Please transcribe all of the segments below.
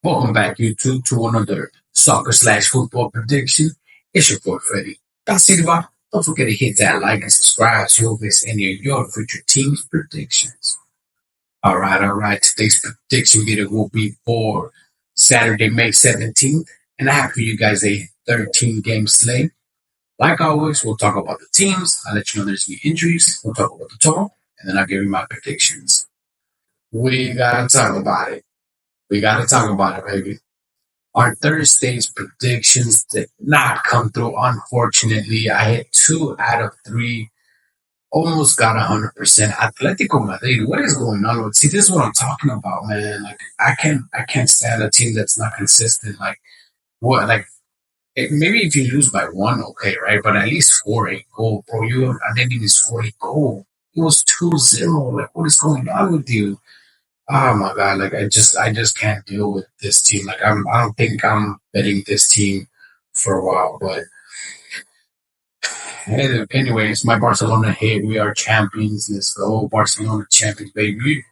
Welcome back, YouTube, to another soccer slash football prediction. It's your boy Freddy. Da Silva. Don't forget to hit that like and subscribe so you'll miss any of your future team's predictions. All right. Today's prediction video will be for Saturday, May 17th, and I have for you guys a 13 game slate. Like always, we'll talk about the teams. I'll let you know there's any injuries. We'll talk about the total, and then I'll give you my predictions. We gotta talk about it. Baby. Our Thursday's predictions did not come through, unfortunately. I hit 2 out of 3, almost got 100%. Atletico Madrid, what is going on with? See, this is what I'm talking about, man. Like, I can't stand a team that's not consistent. Like, what? Like, maybe if you lose by one, okay, right? But at least score a goal, bro. I didn't even score a goal. It was 2-0. Like, what is going on with you? Oh my god! Like I just can't deal with this team. Like I don't think I'm betting this team for a while. But anyways, my Barcelona hit. We are champions. Let's go, Barcelona champions, baby.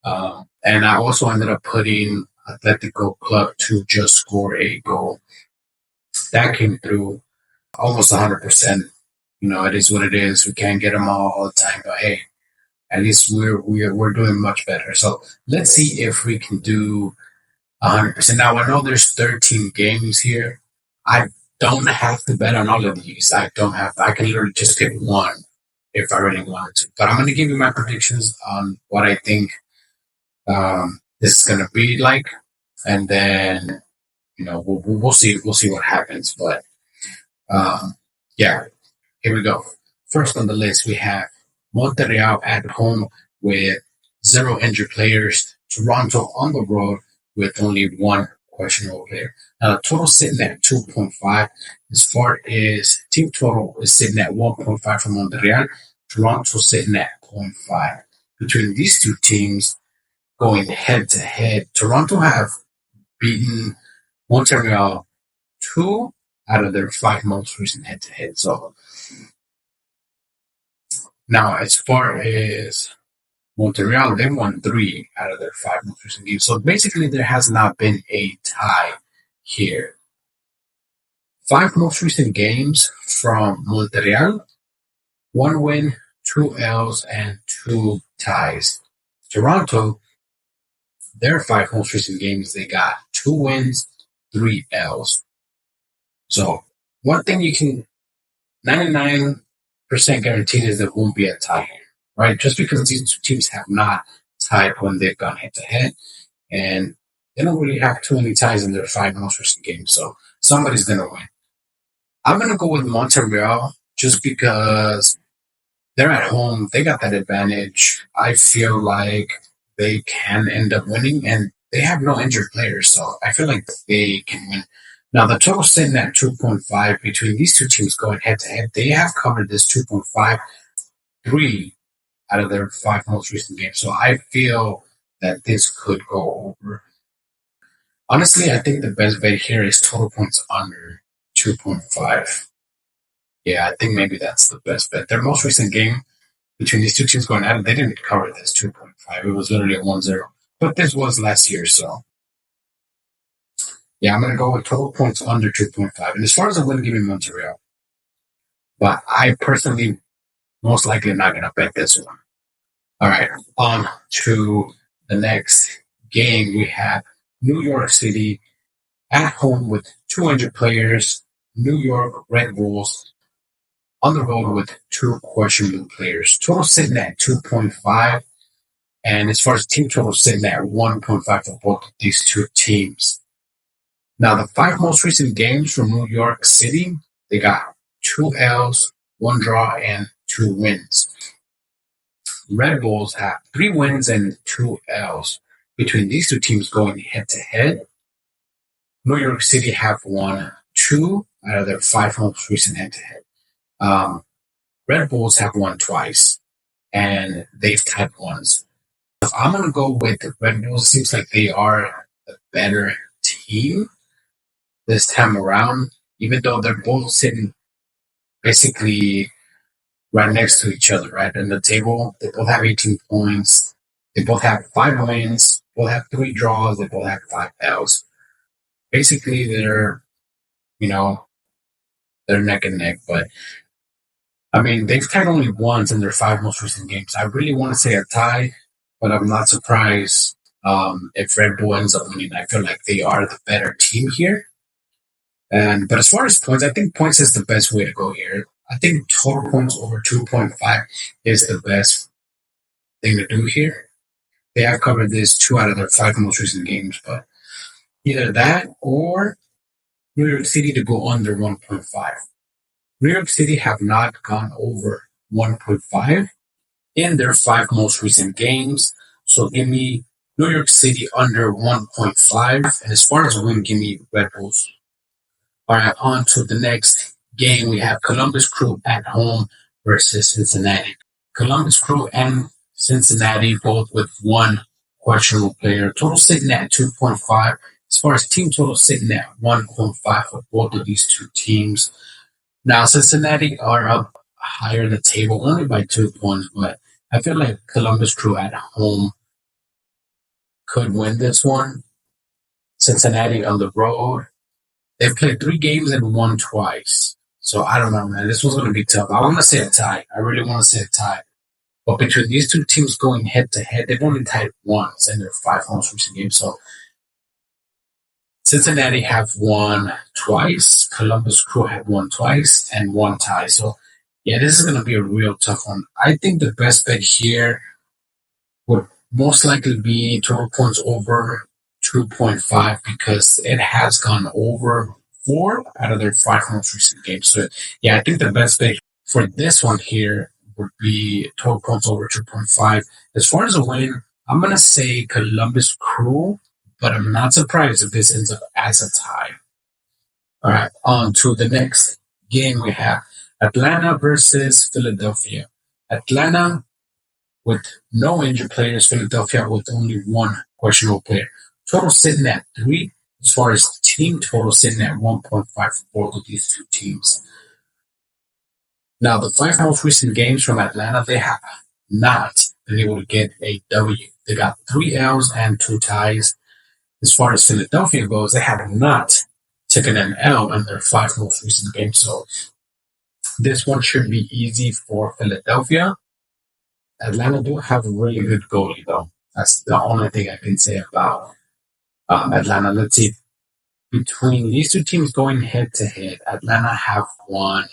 And I also ended up putting Atletico Club to just score a goal. That came through almost 100%. You know, it is what it is. We can't get them all the time, but hey, at least we're doing much better. So let's see if we can do 100%. Now I know there's 13 games here. I don't have to bet on all of these. I don't have. I can literally just pick one if I really wanted to. But I'm going to give you my predictions on what I think this is going to be like, and then we'll see. We'll see what happens. But yeah, here we go. First on the list, we have Montreal at home with 0 injured players. Toronto on the road with only 1 questionable player. Now the total sitting at 2.5. As far as team total is sitting at 1.5 for Montreal. Toronto sitting at 0.5. Between these two teams going head to head, Toronto have beaten Montreal 2 out of their 5 most recent head to head. So now, as far as Montreal, they won 3 out of their 5 most recent games. So basically, there has not been a tie here. 5 most recent games from Montreal: 1 win, 2 L's, and 2 ties. Toronto, their 5 most recent games, they got 2 wins, 3 L's. So one thing you can 99% guaranteed is there won't be a tie here, right? Just because these two teams have not tied when they've gone head to head, and they don't really have too many ties in their 5 most recent games, so somebody's gonna win. I'm gonna go with Montreal just because they're at home. They got that advantage. I feel like they can end up winning, and they have no injured players, so I feel like they can win. Now, the total sitting at 2.5 between these two teams going head to head. They have covered this 2.5 3 out of their 5 most recent games. So I feel that this could go over. Honestly, I think the best bet here is total points under 2.5. Yeah, I think maybe that's the best bet. Their most recent game between these two teams going at it, they didn't cover this 2.5. It was literally a 1-0. But this was last year, so yeah, I'm going to go with total points under 2.5. And as far as I'm going to give you Montreal, but I personally most likely am not going to bet this one. All right, on to the next game. We have New York City at home with 200 players. New York Red Bulls on the road with 2 questionable players. Total sitting at 2.5. And as far as team total sitting at 1.5 for both of these two teams. Now, the 5 most recent games from New York City, they got 2 L's, 1 draw, and 2 wins. Red Bulls have 3 wins and 2 L's. Between these two teams going head to head, New York City have won 2 out of their 5 most recent head to head. Red Bulls have won twice, and they've tied once. I'm going to go with the Red Bulls. It seems like they are the better team this time around, even though they're both sitting basically right next to each other, right in the table. They both have 18 points. They both have 5 wins, both have 3 draws. They both have 5 L's. Basically, you know, they're neck and neck. But I mean, they've tied only once in their 5 most recent games. I really want to say a tie, but I'm not surprised if Red Bull ends up winning. I feel like they are the better team here. And but as far as points, I think points is the best way to go here. I think total points over 2.5 is the best thing to do here. They have covered this 2 out of their 5 most recent games, but either that or New York City to go under 1.5. New York City have not gone over 1.5 in their 5 most recent games. So give me New York City under 1.5. And as far as win, give me Red Bulls. All right, on to the next game. We have Columbus Crew at home versus Cincinnati. Columbus Crew and Cincinnati both with one questionable player. Total sitting at 2.5. As far as team total sitting at 1.5 for both of these two teams. Now, Cincinnati are up higher in the table, only by 2 points, but I feel like Columbus Crew at home could win this one. Cincinnati on the road. They've played 3 games and won twice. So I don't know, man. This one's going to be tough. I want to say a tie. I really want to say a tie. But between these two teams going head to head, they've only tied once in their 5 most recent games. So Cincinnati have won twice. Columbus Crew have won twice and one tie. So yeah, this is going to be a real tough one. I think the best bet here would most likely be total points over 2.5 because it has gone over 4 out of their 5 most recent games. So yeah, I think the best bet for this one here would be total points over 2.5. As far as a win, I'm going to say Columbus Crew, but I'm not surprised if this ends up as a tie. All right, on to the next game we have Atlanta versus Philadelphia. Atlanta with no injured players, Philadelphia with only one questionable player. Total sitting at 3, as far as team total sitting at 1.5 for both of these two teams. Now, the 5 most recent games from Atlanta, they have not been able to get a W. They got 3 L's and 2 ties. As far as Philadelphia goes, they have not taken an L in their 5 most recent games. So this one should be easy for Philadelphia. Atlanta do have a really good goalie, though. That's the only thing I can say about Atlanta. Let's see. Between these two teams going head to head, Atlanta have won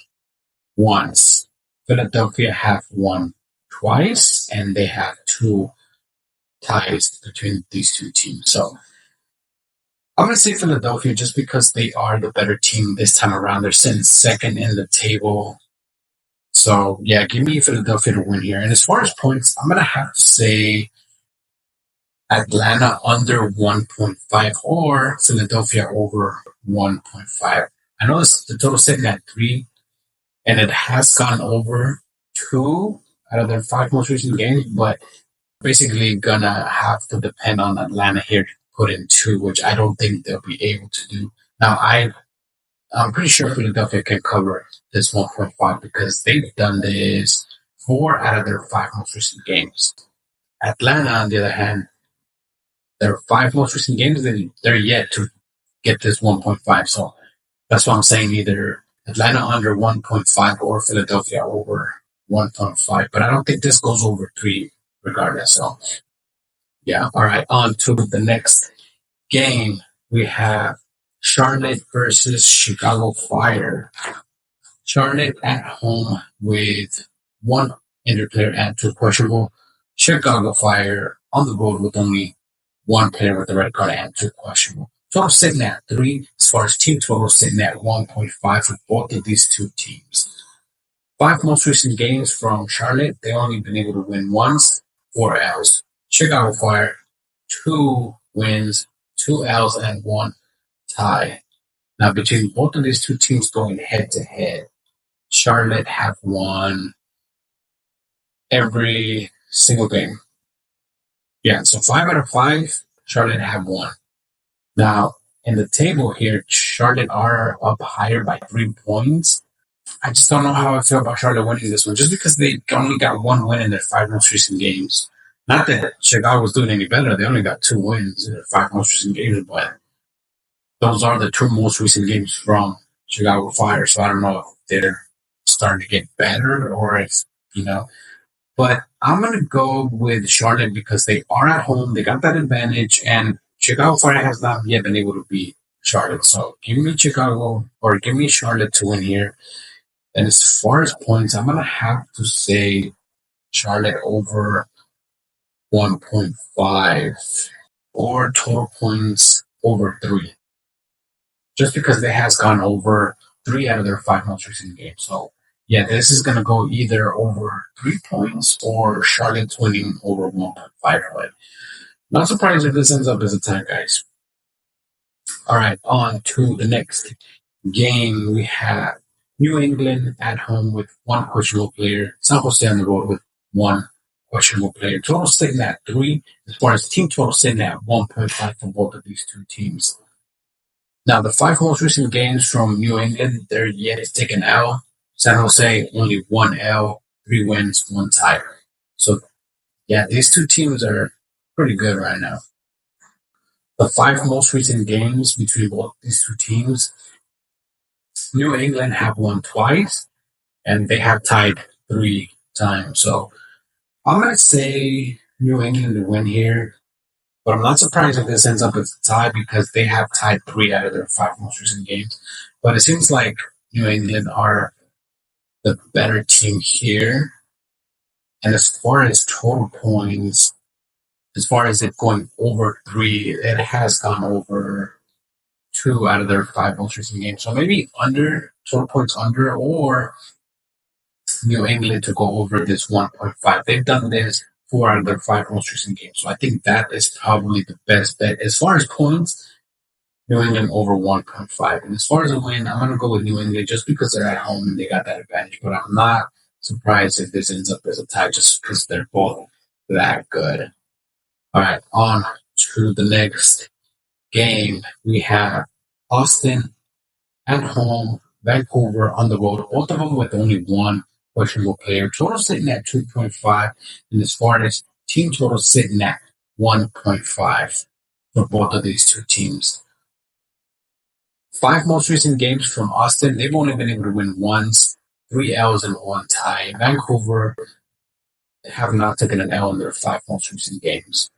once. Philadelphia have won twice, and they have 2 ties between these two teams. So I'm going to say Philadelphia just because they are the better team this time around. They're sitting second in the table. So, yeah, give me Philadelphia to win here. And as far as points, I'm going to have to say Atlanta under 1.5 or Philadelphia over 1.5. I know the total sitting at 3, and it has gone over 2 out of their 5 most recent games, but basically going to have to depend on Atlanta here to put in 2, which I don't think they'll be able to do. Now, I'm pretty sure Philadelphia can cover this 1.5 because they've done this 4 out of their 5 most recent games. Atlanta, on the other hand, their 5 most recent games, they're yet to get this 1.5. So that's why I'm saying either Atlanta under 1.5 or Philadelphia over 1.5. But I don't think this goes over 3 regardless. So yeah. All right. On to the next game. We have Charlotte versus Chicago Fire. Charlotte at home with 1 injured player and 2 questionable. Chicago Fire on the road with only 1 player with a red card and 2 questionable. Total sitting at 3, as far as team total sitting at 1.5 for both of these two teams. 5 most recent games from Charlotte, they only been able to win once, 4 L's. Chicago Fire, 2 wins, 2 L's, and 1 tie. Now, between both of these two teams going head to head, Charlotte have won every single game. Yeah, so 5 out of 5, Charlotte have won. Now, in the table here, Charlotte are up higher by 3 points. I just don't know how I feel about Charlotte winning this one, just because they only got 1 win in their 5 most recent games. Not that Chicago was doing any better. They only got 2 wins in their 5 most recent games, but those are the 2 most recent games from Chicago Fire. So I don't know if they're starting to get better or if, you know, but I'm going to go with Charlotte because they are at home. They got that advantage, and Chicago Fire has not yet been able to beat Charlotte. So give me Chicago or give me Charlotte to win here. And as far as points, I'm going to have to say Charlotte over 1.5 or total points over 3, just because they has gone over 3 out of their 5 most recent games. So yeah, this is going to go either over 3 points or Charlotte's winning over 1.5. But not surprised if this ends up as a tie, guys. All right, on to the next game. We have New England at home with one questionable player, San Jose on the road with one questionable player. Total sitting at 3, as far as team total sitting at 1.5 for both of these two teams. Now, the 5 most recent games from New England, they're yet to take an L. San Jose, only 1 L, 3 wins, 1 tie. So, yeah, these two teams are pretty good right now. The 5 most recent games between both these two teams, New England have won twice, and they have tied 3 times. So, I'm going to say New England to win here, but I'm not surprised if this ends up as a tie because they have tied 3 out of their 5 most recent games. But it seems like New England are the better team here. And as far as total points, as far as it going over 3, it has gone over 2 out of their 5 most recent games. So maybe under, total points under, or New England to go over this 1.5. They've done this 4 out of their 5 most recent games. So I think that is probably the best bet. As far as points, New England over 1.5. And as far as a win, I'm going to go with New England just because they're at home and they got that advantage. But I'm not surprised if this ends up as a tie just because they're both that good. All right, on to the next game. We have Austin at home, Vancouver on the road, both of them with only one questionable player. Total sitting at 2.5, and as far as team total sitting at 1.5 for both of these two teams. 5 most recent games from Austin, they've only been able to win once, 3 L's and 1 tie. Vancouver have not taken an L in their 5 most recent games.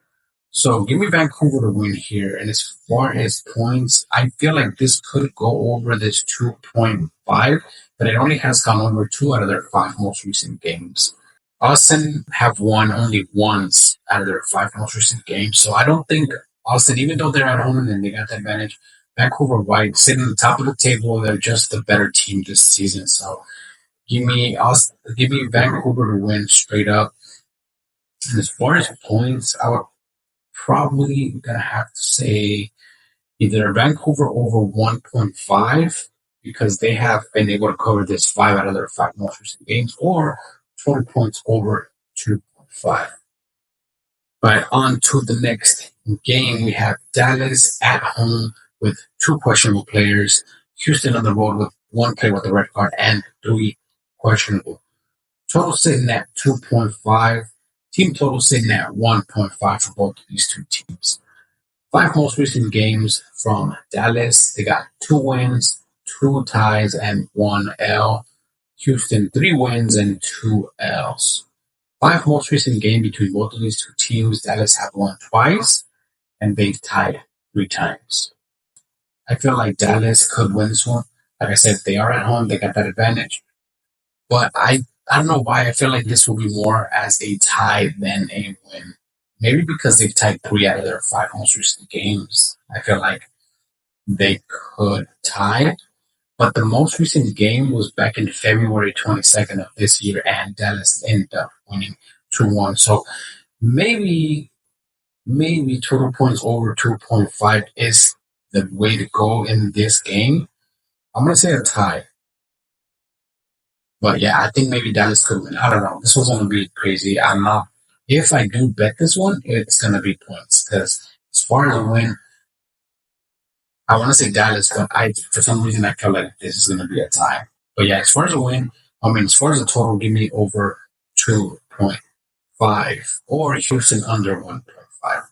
So give me Vancouver to win here. And as far as points, I feel like this could go over this 2.5, but it only has gone over 2 out of their 5 most recent games. Austin have won only once out of their 5 most recent games. So I don't think Austin, even though they're at home and they got the advantage, Vancouver White sitting at the top of the table. They're just the better team this season. So give me Austin, give me Vancouver to win straight up. And as far as points, I would probably gonna have to say either Vancouver over 1.5 because they have been able to cover this 5 out of their 5 most recent games, or 20 points over 2.5. But on to the next game, we have Dallas at home with 2 questionable players, Houston on the road with 1 player with a red card and 3 questionable. Total sitting at 2.5. Team total sitting at 1.5 for both of these two teams. 5 most recent games from Dallas, they got 2 wins, 2 ties, and 1 L. Houston, 3 wins and 2 L's. 5 most recent game between both of these two teams, Dallas have won twice, and they've tied 3 times. I feel like Dallas could win this one. Like I said, they are at home, they got that advantage. But I don't know why I feel like this will be more as a tie than a win. Maybe because they've tied 3 out of their 5 most recent games. I feel like they could tie. But the most recent game was back in February 22nd of this year, and Dallas ended up winning 2-1. So maybe total points over 2.5 is the way to go in this game. I'm going to say a tie. But yeah, I think maybe Dallas could win. I don't know. This one's going to be crazy. I'm not. If I do bet this one, it's going to be points. Because as far as a win, I want to say Dallas, but for some reason, I feel like this is going to be a tie. But yeah, as far as a win, as far as a total, give me over 2.5. 1.5 or Houston under 1.5. All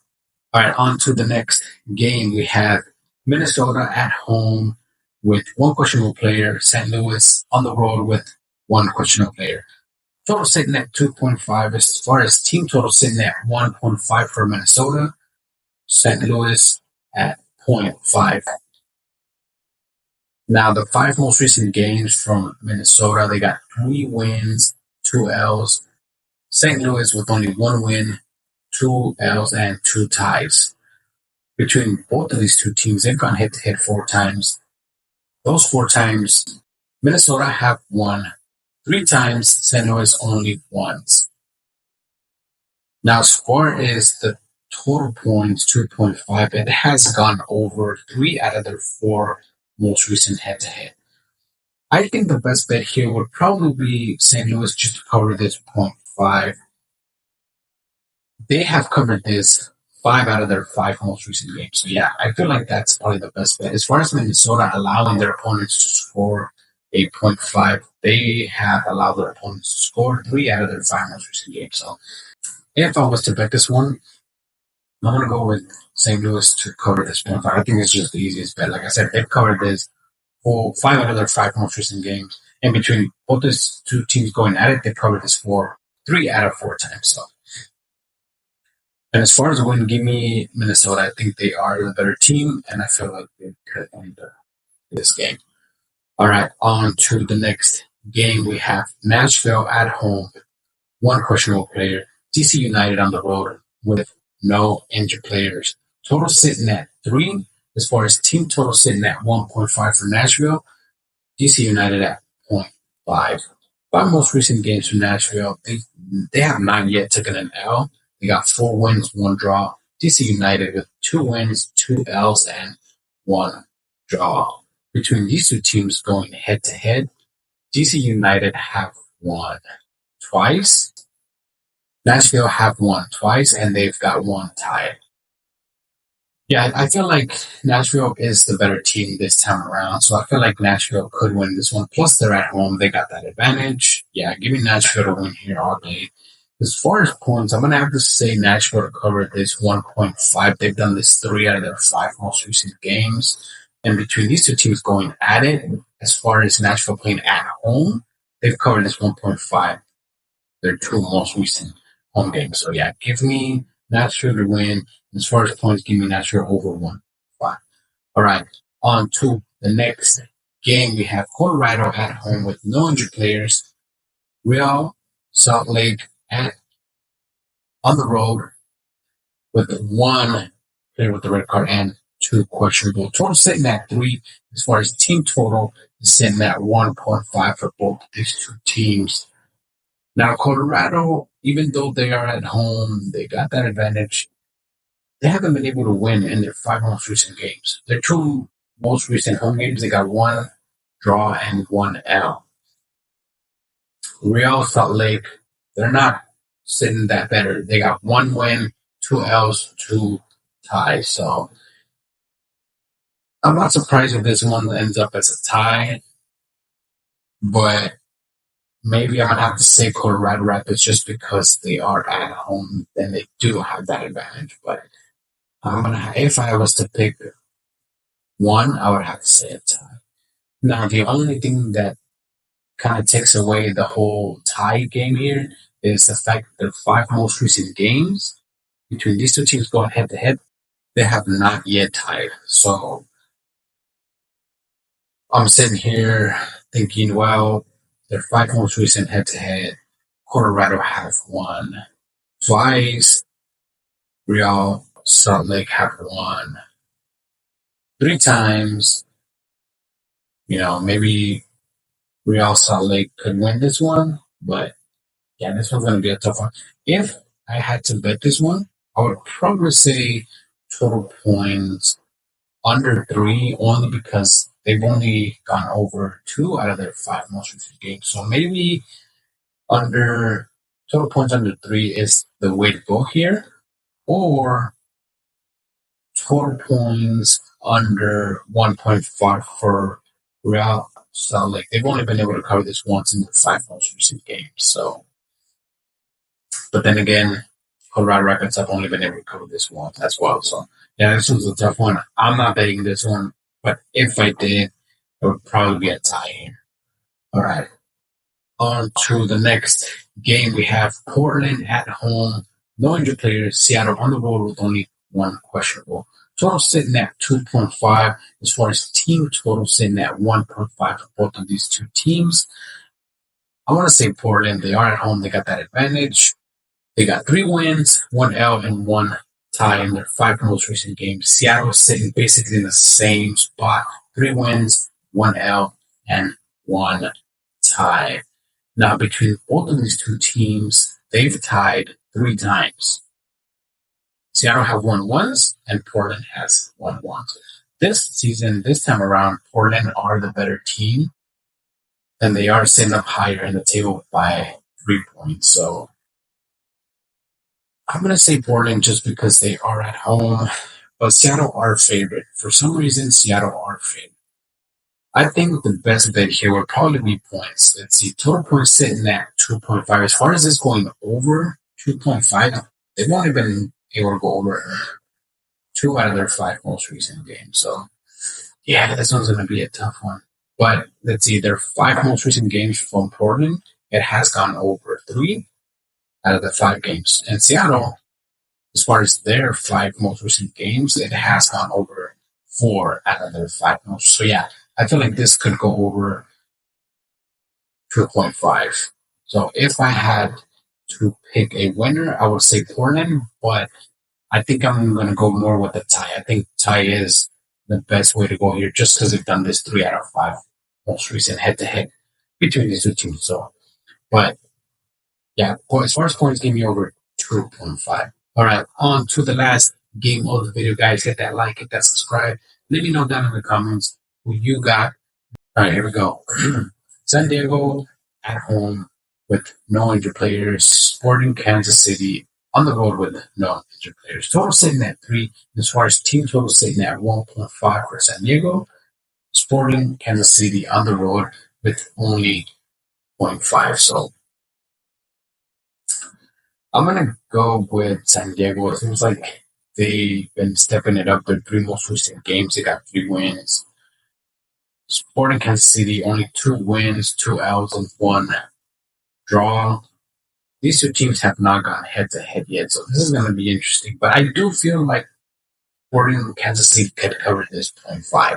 right, on to the next game. We have Minnesota at home with one questionable player, St. Louis on the road with one questionable player. Total sitting at 2.5. As far as team total sitting at 1.5 for Minnesota, St. Louis at zero point 0.5. Now, the five most recent games from Minnesota, they got 3 wins, 2 L's. St. Louis with only 1 win, 2 L's, and 2 ties. Between both of these two teams, they've gone head to head 4 times. Those 4 times, Minnesota have won. 3 times, St. Louis only once. Now, as far as the total points, 2.5, it has gone over 3 out of their 4 most recent head to head. I think the best bet here would probably be St. Louis just to cover this 0.5. They have covered this 5 out of their 5 most recent games. So yeah, I feel like that's probably the best bet. As far as Minnesota allowing their opponents to score a 0.5, they have allowed their opponents to score 3 out of their 5 most recent games. So if I was to bet this one, I'm going to go with St. Louis to cover this 0.5. I think it's just the easiest bet. Like I said, they've covered this for 5 out of their 5 most recent games. And between both these two teams going at it, they covered this for 3 out of 4 times. So, and as far as win, give me Minnesota. I think they are the better team, and I feel like they could end this game. All right, on to the next game. We have Nashville at home, one questionable player. DC United on the road with no injured players. Total sitting at 3. As far as team total sitting at 1.5 for Nashville. DC United at 0.5. 5 most recent games from Nashville, they have not yet taken an L. They got 4 wins, 1 draw. DC United with 2 wins, 2 L's, and 1 draw. Between these two teams going head to head, DC United have won twice. Nashville have won twice, and they've got 1 tie. Yeah, I feel like Nashville is the better team this time around, so I feel like Nashville could win this one. Plus, they're at home; they got that advantage. Yeah, give me Nashville to win here all day. As far as points, I'm gonna have to say Nashville to cover this 1.5. They've done this 3 out of their 5 most recent games, and between these two teams going at it, as far as Nashville playing at home, they've covered this 1.5. Their 2 most recent home games. So yeah, give me Nashville to win. As far as points, give me Nashville over 1.5. All right, on to the next game. We have Colorado at home with no injured players. Real Salt Lake on the road with 1 player with the red card and 2 questionable. Total sitting at 3. As far as team total, is sitting at 1.5 for both of these two teams. Now, Colorado, even though they are at home, they got that advantage. They haven't been able to win in their 5 most recent games. Their 2 most recent home games, they got 1 draw and 1 L. Real Salt Lake, they're not sitting that better. They got 1 win, 2 L's, 2 ties. So I'm not surprised if this one ends up as a tie, but maybe I'm gonna have to say Colorado Rapids just because they are at home and they do have that advantage. But if I was to pick one, I would have to say a tie. Now, the only thing that kind of takes away the whole tie game here is the fact that the 5 most recent games between these two teams going head to head, they have not yet tied. So I'm sitting here thinking, well, their 5 most recent head to head, Colorado have won twice. Real Salt Lake have won 3 times. Maybe Real Salt Lake could win this one, but yeah, this one's going to be a tough one. If I had to bet this one, I would probably say total points under 3, only because they've only gone over 2 out of their 5 most recent games. So maybe total points under 3 is the way to go here, or total points under 1.5 for Real Salt Lake. They've only been able to cover this once in the 5 most recent games. So But then again, Colorado Rapids have only been able to cover this one as well. So yeah, this one's a tough one. I'm not betting this one, but if I did, it would probably be a tie here. All right. On to the next game. We have Portland at home. No injured players. Seattle on the road with only one questionable. Total sitting at 2.5. As far as team total sitting at 1.5 for both of these two teams. I want to say Portland. They are at home. They got that advantage. They got 3 wins, 1 L, and 1 tie in their 5 most recent games. Seattle sitting basically in the same spot. 3 wins, 1 L, and 1 tie. Now, between both of these two teams, they've tied 3 times. Seattle have won once, and Portland has won once. This season, this time around, Portland are the better team, and they are sitting up higher in the table by 3 points. So I'm going to say Portland just because they are at home, but Seattle are favorite. For some reason, Seattle are favorite. I think the best bet here would probably be points. Let's see, total points sitting at 2.5. As far as this going over 2.5, they've only been able to go over 2 out of their 5 most recent games. So, yeah, this one's going to be a tough one. But let's see, their 5 most recent games from Portland, it has gone over 3 out of the 5 games. And Seattle, as far as their 5 most recent games, it has gone over 4 out of their 5 most. So, yeah. I feel like this could go over 2.5. So if I had to pick a winner, I would say Portland, but I think I'm going to go more with the tie. I think tie is the best way to go here just because they've done this 3 out of 5 most recent head-to-head between these two teams. So, but yeah, as far as points, give me over 2.5. All right, on to the last game of the video, guys. Hit that like, hit that subscribe. Let me know down in the comments who you got. All right, here we go. San Diego at home with no injured players. Sporting Kansas City on the road with no injured players. Total sitting at 3. As far as team total sitting at 1.5 for San Diego. Sporting Kansas City on the road with only 0.5. So I'm going to go with San Diego. It seems like they've been stepping it up. Their 3 most recent games, they got 3 wins. Sporting Kansas City, only 2 wins, 2 L's, and 1 draw. These 2 teams have not gone head-to-head yet, so this is going to be interesting. But I do feel like Sporting Kansas City could cover this 0.5.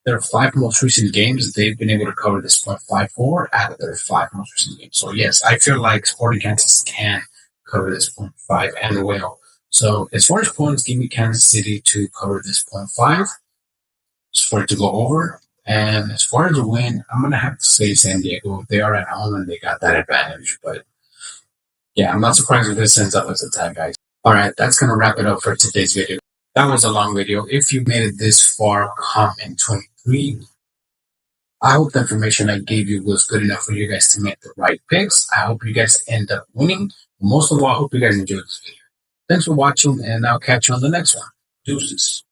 Their 5 most recent games, they've been able to cover this 0.54 out of their 5 most recent games. So, yes, I feel like Sporting Kansas can cover this 0.5 and will. So, as far as points, give me Kansas City to cover this 0.5 for it to go over. And as far as the win, I'm going to have to say San Diego. They are at home and they got that advantage. But yeah, I'm not surprised if this ends up as a tie, guys. All right, that's going to wrap it up for today's video. That was a long video. If you made it this far, comment 23. I hope the information I gave you was good enough for you guys to make the right picks. I hope you guys end up winning. Most of all, I hope you guys enjoyed this video. Thanks for watching, and I'll catch you on the next one. Deuces.